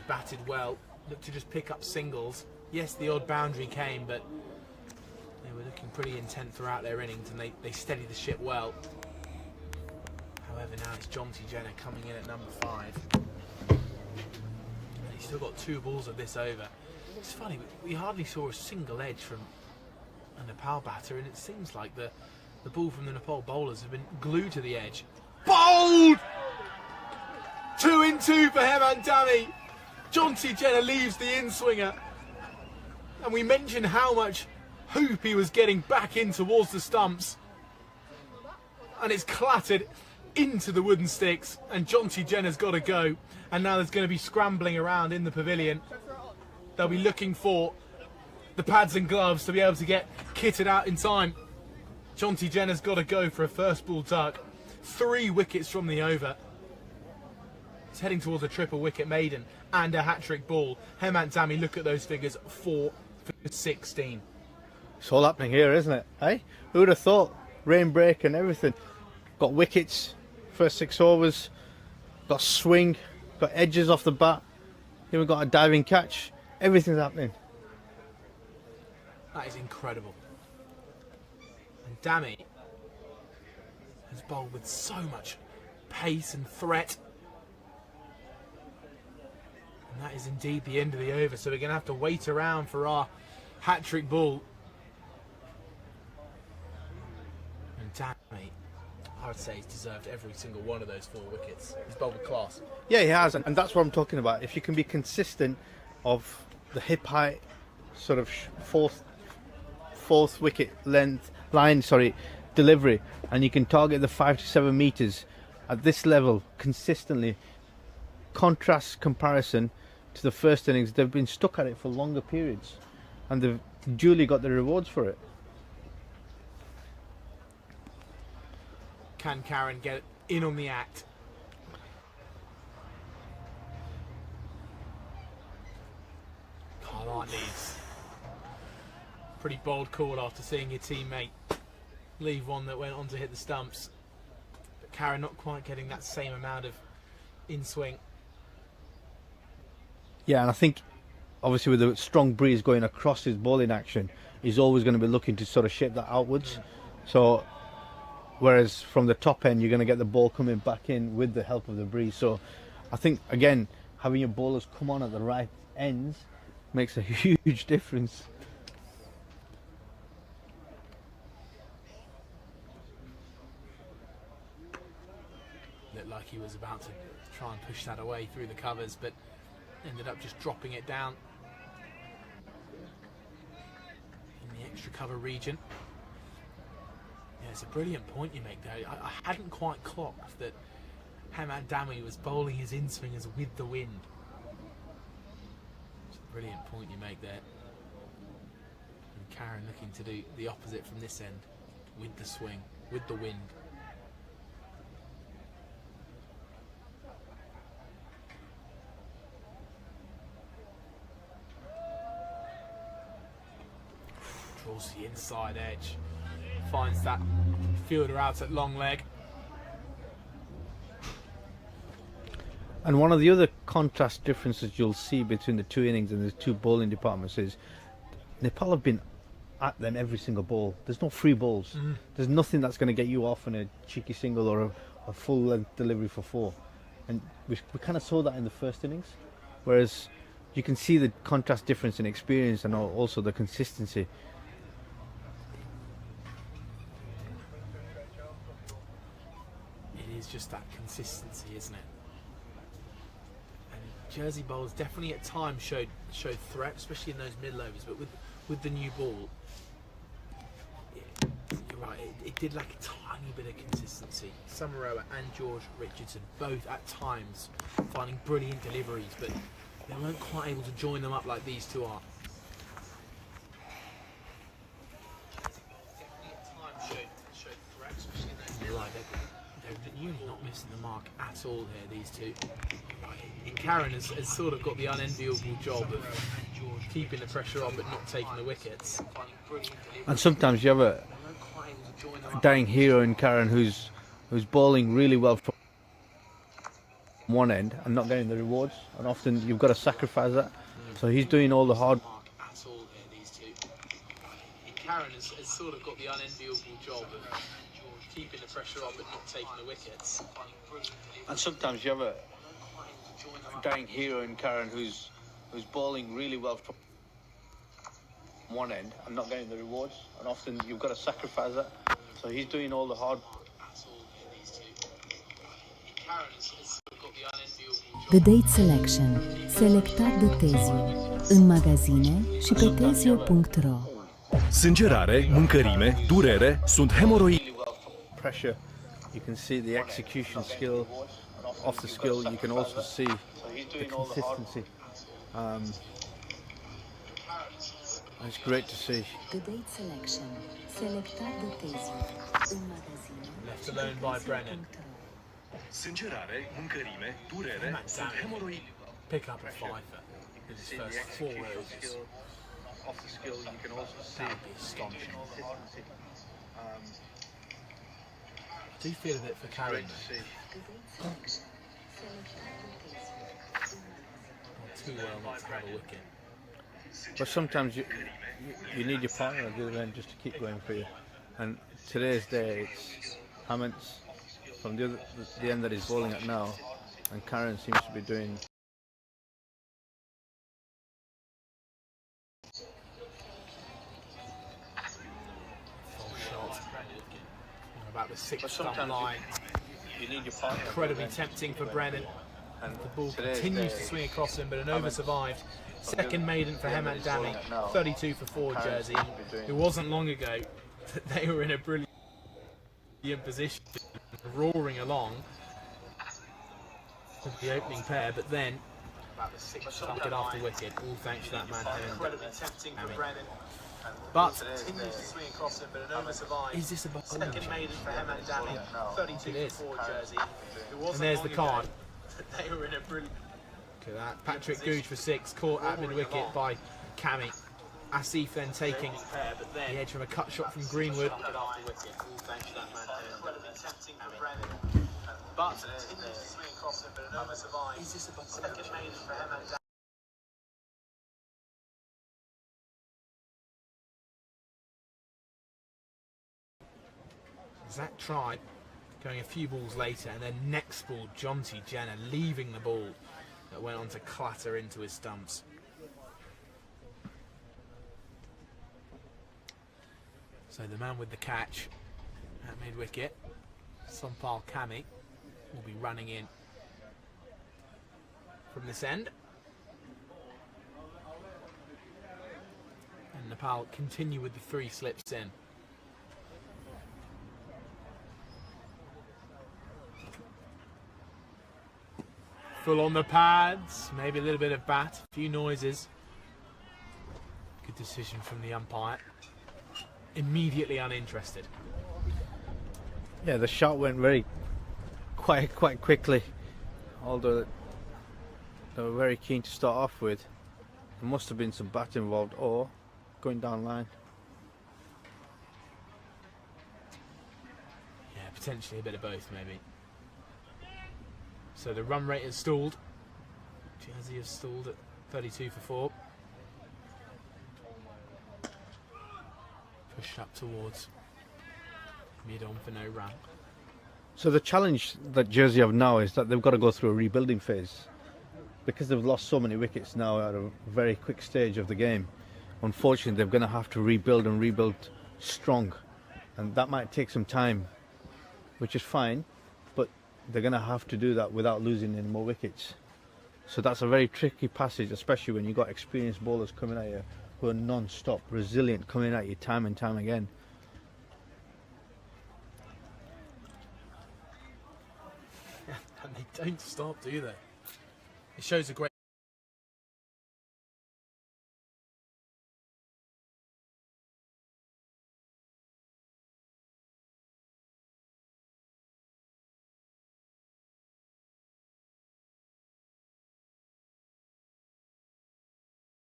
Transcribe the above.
batted well, looked to just pick up singles. Yes, the odd boundary came, but they were looking pretty intent throughout their innings, and they steadied the ship well. However, now it's Jonty Jenner coming in at number 5. And he's still got 2 balls of this over. It's funny, we hardly saw a single edge from a Nepal batter, and it seems like the ball from the Nepal bowlers have been glued to the edge. Bowled! 2 in 2 for Hemant Dami. Jonty Jenner leaves the in-swinger. And we mentioned how much hoop he was getting back in towards the stumps. And it's clattered into the wooden sticks, and Jonty Jenner's got to go. And now there's going to be scrambling around in the pavilion. They'll be looking for the pads and gloves to be able to get kitted out in time. Jonty Jenner's got to go for a first ball duck. 3 wickets from the over. He's heading towards a triple wicket maiden and a hat-trick ball. Hemant Dami, look at those figures, 4 for 16. It's all happening here, isn't it? Hey, who would have thought? Rain break and everything. Got wickets, first 6 overs. Got swing, got edges off the bat. Even got a diving catch. Everything's happening. That is incredible. And Dami has bowled with so much pace and threat. And that is indeed the end of the over, so we're going to have to wait around for our hat-trick ball. And Dami, I would say he's deserved every single one of those 4 wickets. He's bowled with class. Yeah, he has, and that's what I'm talking about. If you can be consistent of the hip height, sort of fourth wicket length line, delivery, and you can target the 5 to 7 meters at this level consistently. Contrast comparison to the first innings, they've been stuck at it for longer periods, and they've duly got the rewards for it. Can Karen get in on the act? Oh, that needs pretty bold call after seeing your teammate leave one that went on to hit the stumps. But Karen not quite getting that same amount of in-swing. Yeah, and I think obviously with the strong breeze going across his bowling action, he's always going to be looking to sort of shape that outwards. So whereas from the top end you're going to get the ball coming back in with the help of the breeze. So I think again having your bowlers come on at the right ends makes a huge difference. Looked like he was about to try and push that away through the covers, but ended up just dropping it down in the extra cover region. Yeah, it's a brilliant point you make there. I hadn't quite clocked that Hemant Dami was bowling his in-swingers with the wind. It's a brilliant point you make there. And Karen looking to do the opposite from this end, with the swing, with the wind. Draws the inside edge, finds that fielder out at long leg. And one of the other contrast differences you'll see between the 2 innings and the 2 bowling departments is Nepal have been at them every single ball. There's no free balls. There's nothing that's going to get you off on a cheeky single or a full length delivery for 4. And we kind of saw that in the first innings, whereas you can see the contrast difference in experience and also the consistency. It is just that consistency, isn't it? And Jersey bowlers definitely at times showed threat, especially in those middle overs, but with the new ball, you're right, it did lack a tiny bit of consistency. Samaroa and George Richardson both at times finding brilliant deliveries, but they weren't quite able to join them up like these two are. You're right, they're really not missing the mark at all here, these two. Karen has sort of got the unenviable job of keeping the pressure on but not taking the wickets. And sometimes you have a dying hero in Karen who's bowling really well. one end and not getting the rewards, and often you've got to sacrifice that. So he's doing all the hard. At all here, these two. Karen has sort of got the unenviable job of keeping the pressure on but not taking the wickets. And sometimes you have a dying hero in Karen who's bowling really well from one end and not getting the rewards, and often you've got to sacrifice that. So he's doing all the hard. The Date Selection, selectat de Tezio, în magazine și pe tezio.ro. Sângerare, mâncărime, durere sunt hemoroide. Pressure, you can see the execution skill. Off the skill, you can also see the consistency. It's great to see. The Date Selection, selectat de Tezio, în magazine. Left alone by Brennan. Sângerare, mâncărime, durere sunt hemoroide. Pick up a fifer in his first 4 overs. Off the skill, you can also see That would be astonishing. consistency. I do feel a bit for Karen Great to though. see. Not too well not to have a wicket. But sometimes you need your partner on the other end just to keep going for you. And today's day, it's Hammond's from the end that he's bowling at now, and Karen seems to be doing. Full shot. About the 6th stump sometimes line. You need your partner. Incredibly tempting for Brennan. And The ball today's continues day, to swing across him, but an over survived. Second maiden for Hemant Dami, 32 for 4 jersey. It wasn't long ago that they were in a brilliant position, roaring along with the opening pair, but then struck it off the wicket, all thanks to that man Incredibly tempting for Brennan. But continues to swing across him, but an over survived. Is this a second maiden for Hemant Dami, 32 for 4 jersey. And there's the card. They were in a brilliant. Look at that. Patrick Googe for 6, caught at mid-wicket by Cammy. Asif then taking the edge from a cut shot from Greenwood. But continues to swing across him, but an over survived. Is this a second maiden for Hemant Dami? Zach tried going a few balls later, and then next ball, Jonty Jenner leaving the ball that went on to clatter into his stumps. So the man with the catch at mid-wicket, Sompal Kami, will be running in from this end. And Nepal continue with the 3 slips in. Full on the pads, maybe a little bit of bat, a few noises. Good decision from the umpire. Immediately uninterested. Yeah, the shot went quite quickly, although they were very keen to start off with. There must have been some bat involved or going down line. Yeah, potentially a bit of both maybe. So the run rate has stalled. Jersey has stalled at 32 for 4. Pushed up towards mid-on for no run. So the challenge that Jersey have now is that they've got to go through a rebuilding phase. Because they've lost so many wickets now at a very quick stage of the game. Unfortunately, they're going to have to rebuild and rebuild strong. And that might take some time, which is fine. But they're going to have to do that without losing any more wickets. So that's a very tricky passage, especially when you've got experienced bowlers coming at you who are non-stop, resilient, coming at you time and time again. And they don't stop, do they? It shows a great